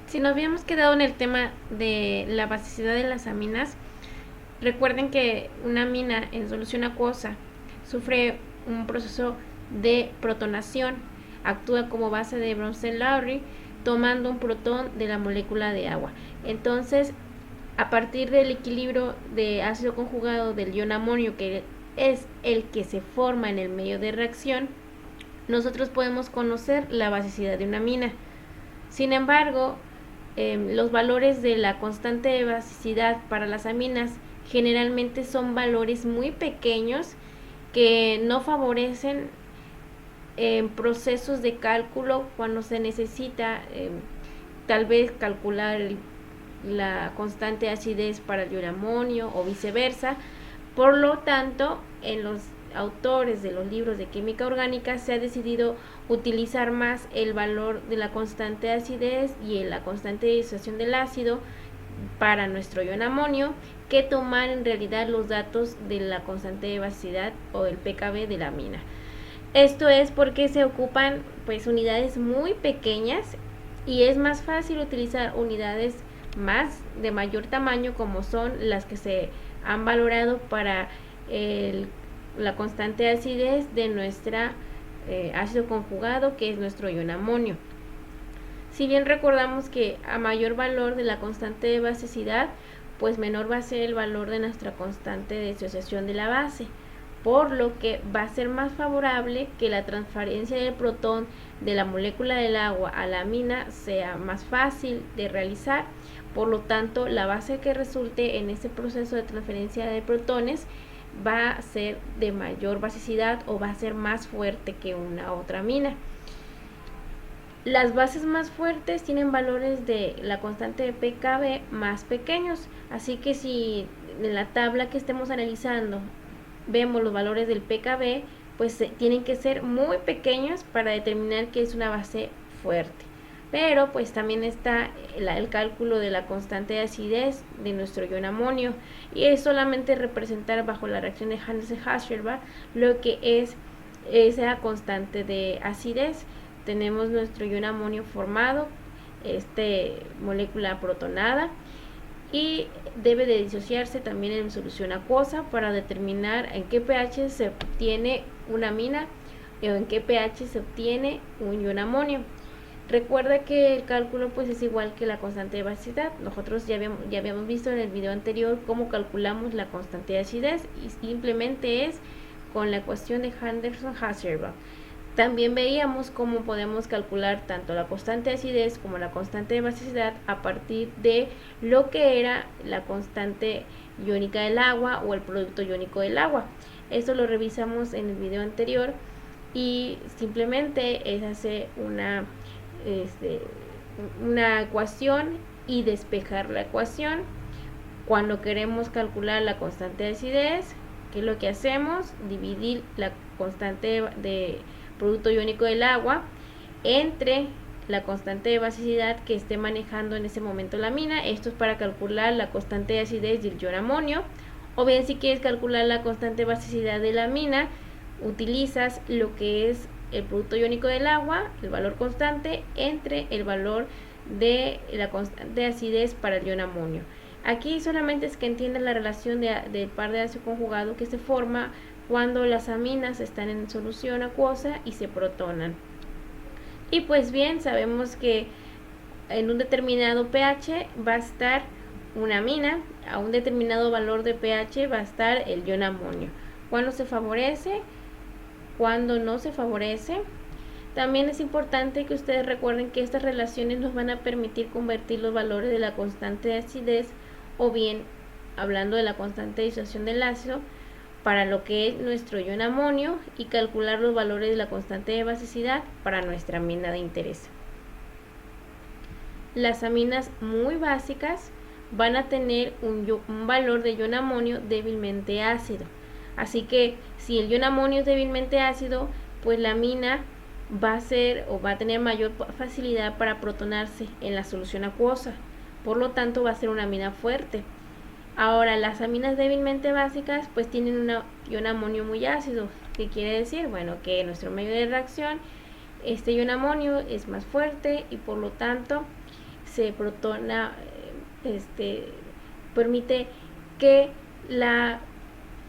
Si nos habíamos quedado en el tema de la basicidad de las aminas, recuerden que una amina en solución acuosa sufre un proceso de protonación, actúa como base de Bronsted-Lowry, tomando un protón de la molécula de agua. Entonces, a partir del equilibrio de ácido conjugado del ion amonio, que es el que se forma en el medio de reacción, nosotros podemos conocer la basicidad de una amina. Sin embargo, los valores de la constante de basicidad para las aminas generalmente son valores muy pequeños que no favorecen procesos de cálculo cuando se necesita tal vez calcular la constante de acidez para el ioramonio o viceversa. Por lo tanto, en los autores de los libros de química orgánica se ha decidido utilizar más el valor de la constante de acidez y la constante de disociación del ácido para nuestro ion amonio que tomar en realidad los datos de la constante de basicidad o del pKb de la amina. Esto es porque se ocupan pues unidades muy pequeñas y es más fácil utilizar unidades de mayor tamaño, como son las que se han valorado para la constante de acidez de nuestra ácido conjugado, que es nuestro ion amonio. Si bien recordamos que a mayor valor de la constante de basicidad, pues menor va a ser el valor de nuestra constante de disociación de la base, por lo que va a ser más favorable que la transferencia del protón de la molécula del agua a la amina sea más fácil de realizar. Por lo tanto, la base que resulte en ese proceso de transferencia de protones va a ser de mayor basicidad o va a ser más fuerte que una otra amina. Las bases más fuertes tienen valores de la constante de pKb más pequeños, así que si en la tabla que estemos analizando vemos los valores del pKb, pues tienen que ser muy pequeños para determinar que es una base fuerte. Pero pues también está el cálculo de la constante de acidez de nuestro ion amonio, y es solamente representar bajo la reacción de Hansen-Hasselbalch lo que es esa constante de acidez. Tenemos nuestro ion amonio formado, molécula protonada, y debe de disociarse también en solución acuosa para determinar en qué pH se obtiene una amina o en qué pH se obtiene un ion amonio. Recuerda que el cálculo pues es igual que la constante de basicidad. Nosotros ya habíamos visto en el video anterior cómo calculamos la constante de acidez, y simplemente es con la ecuación de Henderson-Hasselbalch. También veíamos cómo podemos calcular tanto la constante de acidez como la constante de basicidad a partir de lo que era la constante iónica del agua o el producto iónico del agua. Esto lo revisamos en el video anterior, y simplemente es hacer una ecuación y despejar la ecuación. Cuando queremos calcular la constante de acidez, ¿qué es lo que hacemos? Dividir la constante de producto iónico del agua entre la constante de basicidad que esté manejando en ese momento la amina. Esto es para calcular la constante de acidez del ion amonio. O bien, si quieres calcular la constante de basicidad de la amina, utilizas lo que es el producto iónico del agua, el valor constante, entre el valor de la constante de acidez para el ion amonio. Aquí solamente es que entiendan la relación del par de ácido conjugado que se forma cuando las aminas están en solución acuosa y se protonan. Y pues bien, sabemos que en un determinado pH va a estar una amina, a un determinado valor de pH va a estar el ion amonio. ¿Cuándo se favorece? ¿Cuándo no se favorece? También es importante que ustedes recuerden que estas relaciones nos van a permitir convertir los valores de la constante de acidez, o bien, hablando de la constante de disociación del ácido, para lo que es nuestro ion amonio, y calcular los valores de la constante de basicidad para nuestra amina de interés. Las aminas muy básicas van a tener un valor de ion amonio débilmente ácido. Así que si el ion amonio es débilmente ácido, pues la amina va a tener mayor facilidad para protonarse en la solución acuosa. Por lo tanto, va a ser una amina fuerte. Ahora, las aminas débilmente básicas pues tienen un ion amonio muy ácido. ¿Qué quiere decir? Bueno, que nuestro medio de reacción, este ion amonio es más fuerte, y por lo tanto se protona, permite que la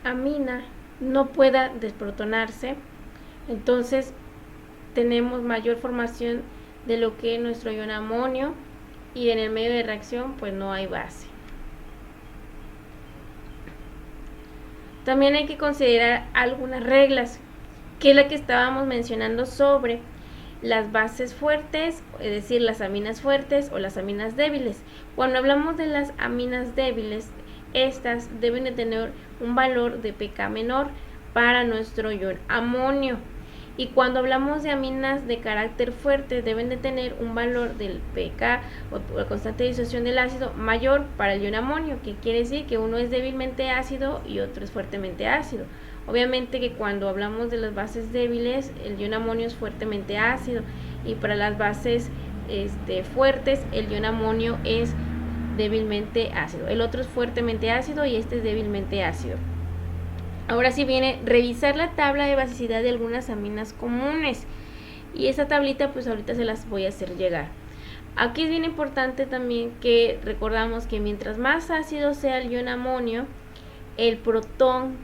amina no pueda desprotonarse. Entonces tenemos mayor formación de lo que es nuestro ion amonio, y en el medio de reacción pues no hay base. También hay que considerar algunas reglas, que es la que estábamos mencionando sobre las bases fuertes, es decir, las aminas fuertes o las aminas débiles. Cuando hablamos de las aminas débiles, estas deben de tener un valor de pK menor para nuestro ion amonio. Y cuando hablamos de aminas de carácter fuerte, deben de tener un valor del pK o la constante de disociación del ácido mayor para el ion amonio, que quiere decir que uno es débilmente ácido y otro es fuertemente ácido. Obviamente que cuando hablamos de las bases débiles, el ion amonio es fuertemente ácido, y para las bases fuertes, el ion amonio es débilmente ácido. El otro es fuertemente ácido y este es débilmente ácido. Ahora sí viene revisar la tabla de basicidad de algunas aminas comunes, y esa tablita pues ahorita se las voy a hacer llegar. Aquí es bien importante también que recordamos que mientras más ácido sea el ion amonio, el protón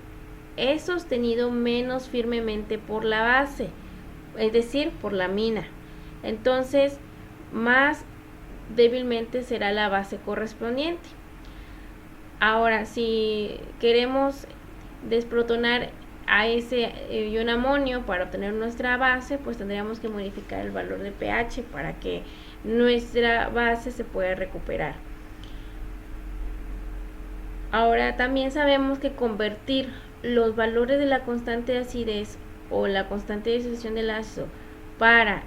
es sostenido menos firmemente por la base, es decir, por la amina. Entonces, más débilmente será la base correspondiente. Ahora, si queremos desprotonar a ese ion amonio para obtener nuestra base, pues tendríamos que modificar el valor de pH para que nuestra base se pueda recuperar. Ahora también sabemos que convertir los valores de la constante de acidez o la constante de disociación del ácido para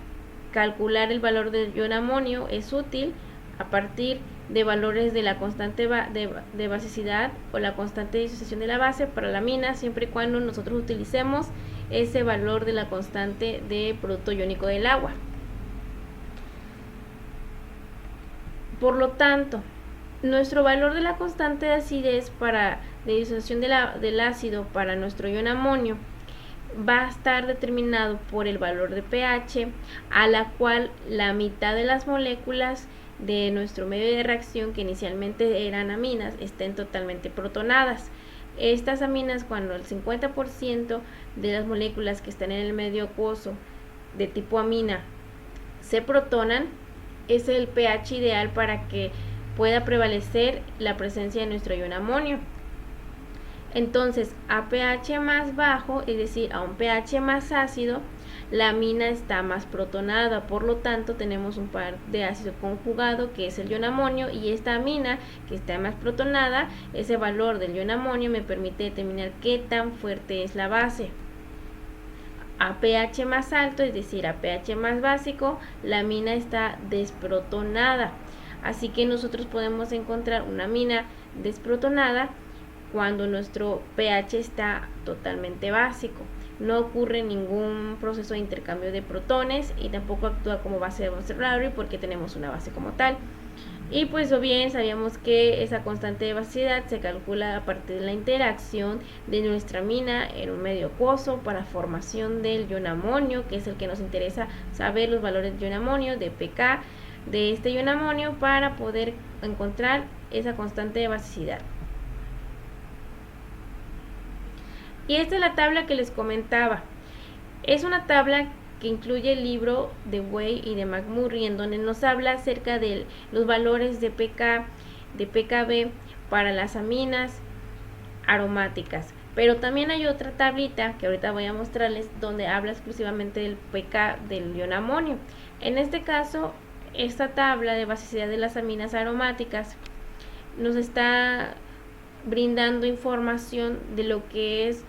calcular el valor del ion amonio es útil a partir de valores de la constante de basicidad o la constante de disociación de la base para la amina, siempre y cuando nosotros utilicemos ese valor de la constante de producto iónico del agua. Por lo tanto, nuestro valor de la constante de acidez de disociación del ácido para nuestro ion amonio va a estar determinado por el valor de pH, a la cual la mitad de las moléculas de nuestro medio de reacción, que inicialmente eran aminas, estén totalmente protonadas. Estas aminas, cuando el 50% de las moléculas que están en el medio acuoso de tipo amina se protonan, es el pH ideal para que pueda prevalecer la presencia de nuestro ion amonio. Entonces, a pH más bajo, es decir, a un pH más ácido, la amina está más protonada, por lo tanto tenemos un par de ácido conjugado que es el ion amonio, y esta amina que está más protonada, ese valor del ion amonio me permite determinar qué tan fuerte es la base. A pH más alto, es decir, a pH más básico, la amina está desprotonada, así que nosotros podemos encontrar una amina desprotonada cuando nuestro pH está totalmente básico. No ocurre ningún proceso de intercambio de protones y tampoco actúa como base de Bunsen-Lowry porque tenemos una base como tal. Y pues o bien sabíamos que esa constante de basicidad se calcula a partir de la interacción de nuestra amina en un medio acuoso para formación del ion amonio, que es el que nos interesa saber los valores de ion amonio, de pK de este ion amonio, para poder encontrar esa constante de basicidad. Y esta es la tabla que les comentaba. Es una tabla que incluye el libro de Way y de McMurray, en donde nos habla acerca de los valores de pK, de pKb para las aminas aromáticas. Pero también hay otra tablita que ahorita voy a mostrarles, donde habla exclusivamente del pK del ion amonio. En este caso, esta tabla de basicidad de las aminas aromáticas nos está brindando información de lo que es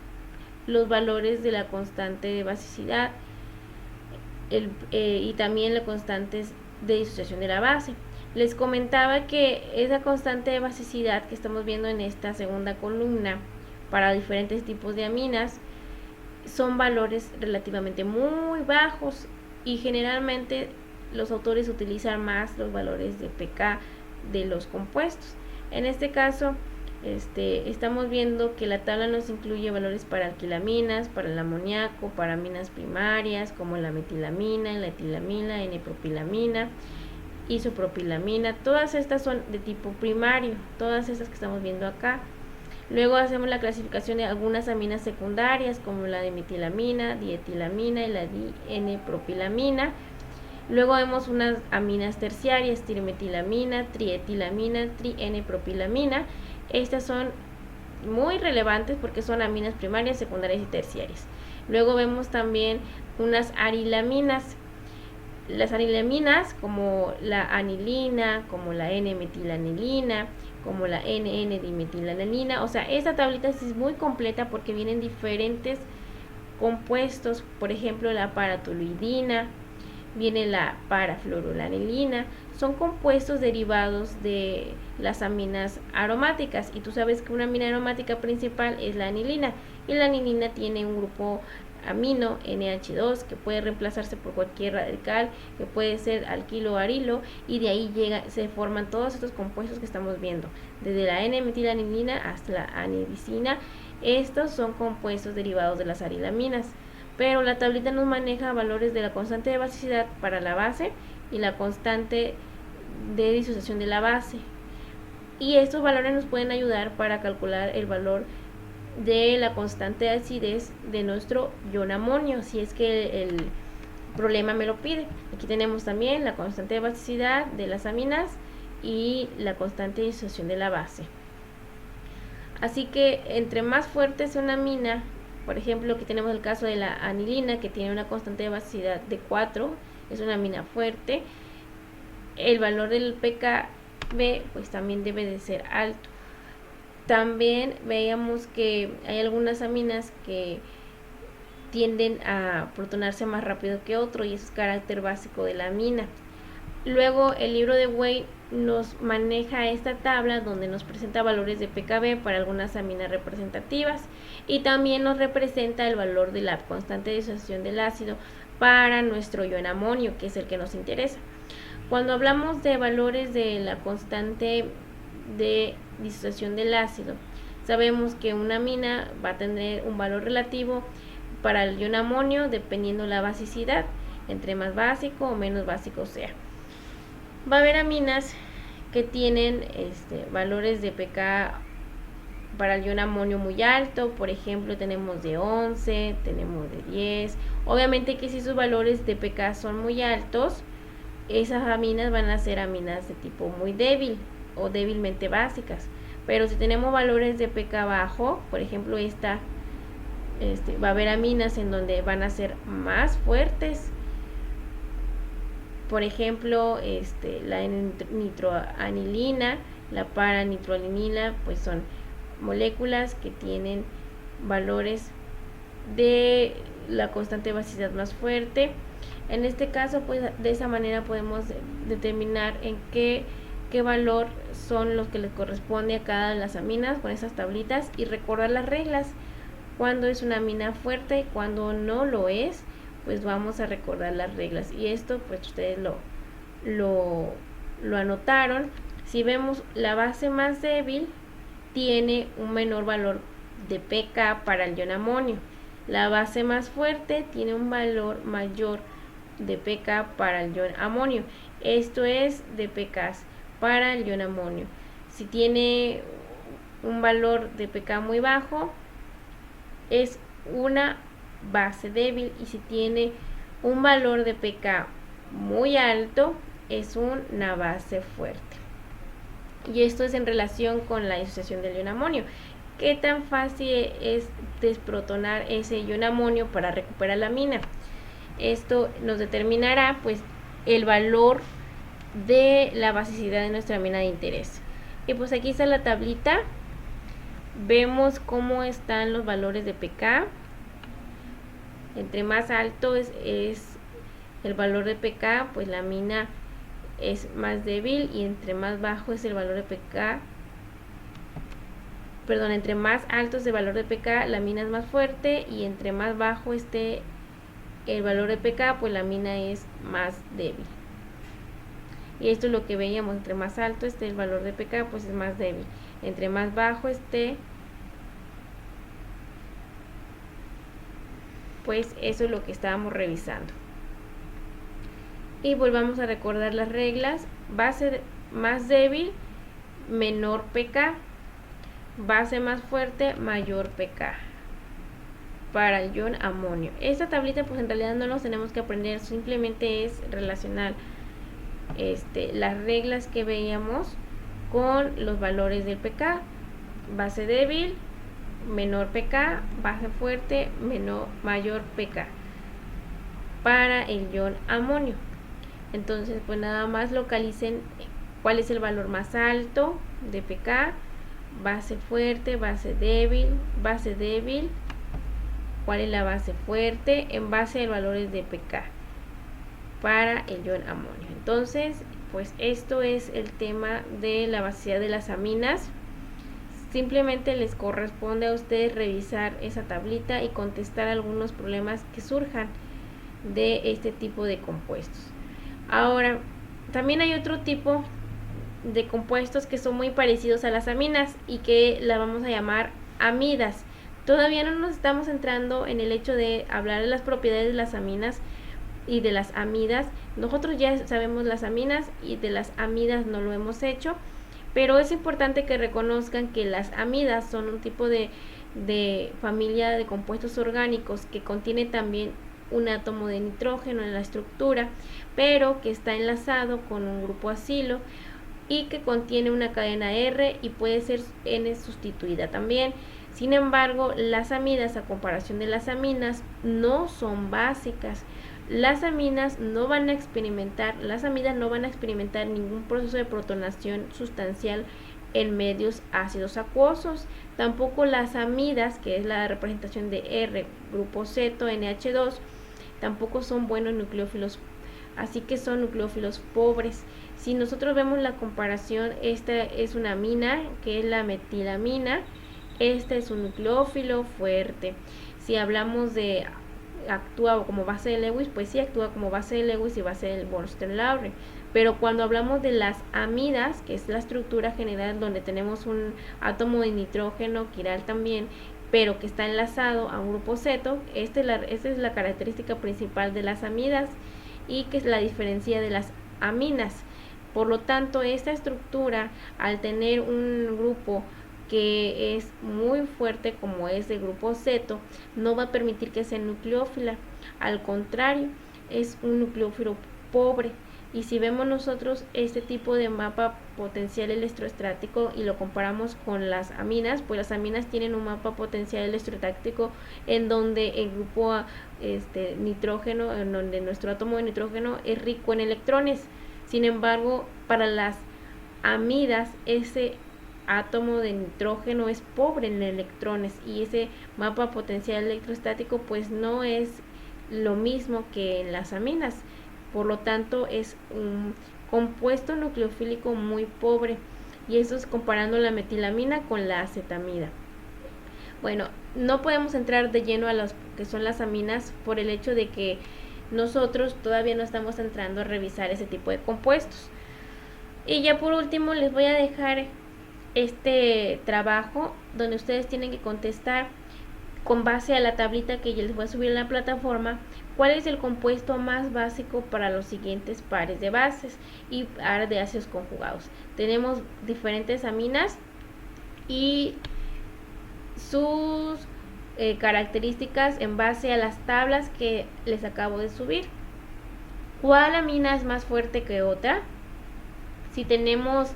los valores de la constante de basicidad y también las constantes de disociación de la base. Les comentaba que esa constante de basicidad que estamos viendo en esta segunda columna para diferentes tipos de aminas son valores relativamente muy bajos, y generalmente los autores utilizan más los valores de pK de los compuestos. En este caso, estamos viendo que la tabla nos incluye valores para alquilaminas, para el amoníaco, para aminas primarias como la metilamina, la etilamina, N-propilamina, isopropilamina. Todas estas son de tipo primario, todas estas que estamos viendo acá. Luego hacemos la clasificación de algunas aminas secundarias como la de metilamina, dietilamina y la N-propilamina. Luego vemos unas aminas terciarias, trimetilamina, trietilamina, tri-N-propilamina. Estas son muy relevantes porque son aminas primarias, secundarias y terciarias. Luego vemos también unas arilaminas. Las arilaminas como la anilina, como la N-metilanilina, como la N-N-dimetilanilina. O sea, esta tablita es muy completa porque vienen diferentes compuestos, por ejemplo la paratoluidina, viene la parafluorolanilina, son compuestos derivados de las aminas aromáticas, y tú sabes que una amina aromática principal es la anilina, y la anilina tiene un grupo amino NH2 que puede reemplazarse por cualquier radical, que puede ser alquilo o arilo, y de ahí se forman todos estos compuestos que estamos viendo, desde la N-metilanilina hasta la anidicina. Estos son compuestos derivados de las arilaminas, pero la tablita nos maneja valores de la constante de basicidad para la base y la constante de disociación de la base, y estos valores nos pueden ayudar para calcular el valor de la constante de acidez de nuestro ion amonio, si es que el problema me lo pide. Aquí tenemos también la constante de basicidad de las aminas y la constante de disociación de la base. Así que entre más fuerte sea una amina, por ejemplo, aquí tenemos el caso de la anilina, que tiene una constante de basicidad de 4, es una amina fuerte, el valor del pKb pues también debe de ser alto. También veíamos que hay algunas aminas que tienden a protonarse más rápido que otro, y eso es carácter básico de la amina. Luego el libro de Wade nos maneja esta tabla donde nos presenta valores de pKb para algunas aminas representativas, y también nos representa el valor de la constante de disociación del ácido para nuestro ion amonio, que es el que nos interesa. Cuando hablamos de valores de la constante de disociación del ácido, sabemos que una amina va a tener un valor relativo para el ion amonio dependiendo la basicidad, entre más básico o menos básico sea. Va a haber aminas que tienen valores de pK para el ion amonio muy alto, por ejemplo tenemos de 11, tenemos de 10. Obviamente que si sus valores de pK son muy altos, esas aminas van a ser aminas de tipo muy débil o débilmente básicas. Pero si tenemos valores de pK bajo, por ejemplo va a haber aminas en donde van a ser más fuertes. Por ejemplo, la nitroanilina, la paranitroalinina, pues son moléculas que tienen valores de la constante de basicidad más fuerte. En este caso, pues de esa manera podemos determinar en qué valor son los que les corresponde a cada de las aminas con esas tablitas, y recordar las reglas, cuando es una amina fuerte y cuando no lo es, pues vamos a recordar las reglas, y esto pues ustedes lo anotaron. Si vemos, la base más débil tiene un menor valor de pK para el ion amonio, la base más fuerte tiene un valor mayor de pK para el ion amonio. Esto es de pKs para el ion amonio. Si tiene un valor de pK muy bajo, es una base débil, y si tiene un valor de pK muy alto, es una base fuerte. Y esto es en relación con la disociación del ion amonio. ¿Qué tan fácil es desprotonar ese ion amonio para recuperar la amina? Esto nos determinará pues el valor de la basicidad de nuestra amina de interés. Y pues aquí está la tablita. Vemos cómo están los valores de pK. Entre más alto es el valor de pK, pues la amina es más débil, y entre más bajo es el valor de pK, entre más alto es el valor de pK, la amina es más fuerte, y entre más bajo esté el valor de pK, pues la amina es más débil. Y esto es lo que veíamos, entre más alto esté el valor de pK, pues es más débil. Entre más bajo esté, pues eso es lo que estábamos revisando. Y volvamos a recordar las reglas. Base más débil, menor pK. Base más fuerte, mayor pK para el ion amonio. Esta tablita pues en realidad no nos tenemos que aprender, simplemente es relacionar las reglas que veíamos con los valores del pK. Base débil, menor pK, base fuerte, mayor pK para el ion amonio. Entonces pues nada más localicen cuál es el valor más alto de pK, base fuerte, base débil, cuál es la base fuerte en base a valores de pK para el ion amonio. Entonces pues esto es el tema de la basicidad de las aminas. Simplemente les corresponde a ustedes revisar esa tablita y contestar algunos problemas que surjan de este tipo de compuestos. Ahora, también hay otro tipo de compuestos que son muy parecidos a las aminas y que la vamos a llamar amidas. Todavía no nos estamos entrando en el hecho de hablar de las propiedades de las aminas y de las amidas. Nosotros ya sabemos las aminas y de las amidas no lo hemos hecho, pero es importante que reconozcan que las amidas son un tipo de familia de compuestos orgánicos que contiene también un átomo de nitrógeno en la estructura, pero que está enlazado con un grupo acilo y que contiene una cadena R y puede ser N sustituida también. Sin embargo, las amidas, a comparación de las aminas, no son básicas. Las amidas no van a experimentar ningún proceso de protonación sustancial en medios ácidos acuosos. Tampoco las amidas, que es la representación de R, grupo ceto, NH2, tampoco son buenos nucleófilos, así que son nucleófilos pobres. Si nosotros vemos la comparación, esta es una amina, que es la metilamina, este es un nucleófilo fuerte. Si hablamos de actúa como base de Lewis, pues sí actúa como base de Lewis y base del Bronsted-Lowry. Pero cuando hablamos de las amidas, que es la estructura general donde tenemos un átomo de nitrógeno quiral también, pero que está enlazado a un grupo ceto, esta es la característica principal de las amidas y que es la diferencia de las aminas. Por lo tanto, esta estructura, al tener un grupo que es muy fuerte como es el grupo ceto, no va a permitir que sea nucleófila. Al contrario, es un nucleófilo pobre. Y si vemos nosotros este tipo de mapa potencial electroestático y lo comparamos con las aminas, pues las aminas tienen un mapa potencial electroestático en donde el grupo nitrógeno, en donde nuestro átomo de nitrógeno es rico en electrones. Sin embargo, para las amidas, ese átomo de nitrógeno es pobre en electrones y ese mapa potencial electrostático pues no es lo mismo que en las aminas. Por lo tanto, es un compuesto nucleofílico muy pobre, y eso es comparando la metilamina con la acetamida. Bueno, no podemos entrar de lleno a las que son las aminas por el hecho de que nosotros todavía no estamos entrando a revisar ese tipo de compuestos. Y ya por último les voy a dejar este trabajo donde ustedes tienen que contestar con base a la tablita que ya les voy a subir en la plataforma, cuál es el compuesto más básico para los siguientes pares de bases y pares de ácidos conjugados. Tenemos diferentes aminas y sus características en base a las tablas que les acabo de subir. ¿Cuál amina es más fuerte que otra? Si tenemos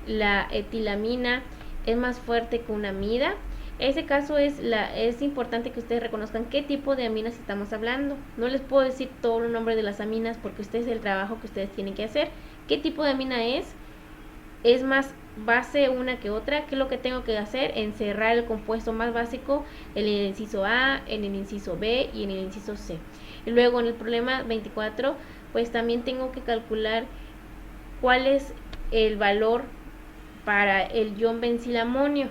la etilamina, es más fuerte que una amida. En ese caso es importante que ustedes reconozcan qué tipo de aminas estamos hablando. No les puedo decir todo el nombre de las aminas porque este es el trabajo que ustedes tienen que hacer. ¿Qué tipo de amina es? ¿Es más base una que otra? ¿Qué es lo que tengo que hacer? Encerrar el compuesto más básico en el inciso A, en el inciso B y en el inciso C. Y luego en el problema 24, pues también tengo que calcular cuál es el valor para el ion bencilamonio.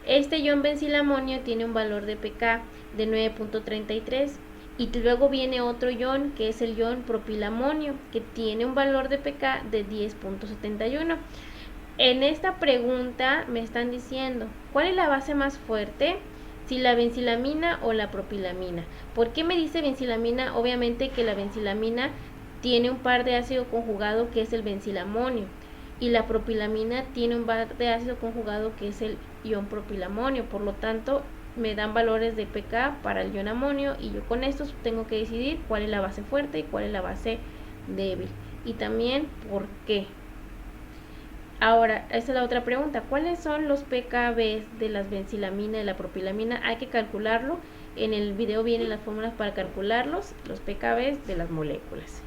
Este ion bencilamonio tiene un valor de pK de 9.33 y luego viene otro ion que es el ion propilamonio que tiene un valor de pK de 10.71. En esta pregunta me están diciendo ¿cuál es la base más fuerte? Si la bencilamina o la propilamina. ¿Por qué me dice bencilamina? Obviamente que la bencilamina tiene un par de ácido conjugado que es el bencilamonio, y la propilamina tiene un par de ácido conjugado que es el ion propilamonio. Por lo tanto, me dan valores de pK para el ion amonio, y yo con estos tengo que decidir cuál es la base fuerte y cuál es la base débil, y también por qué. Ahora, esa es la otra pregunta: ¿cuáles son los pKb de las bencilamina y la propilamina? Hay que calcularlo. En el video vienen las fórmulas para calcularlos, los pKb de las moléculas.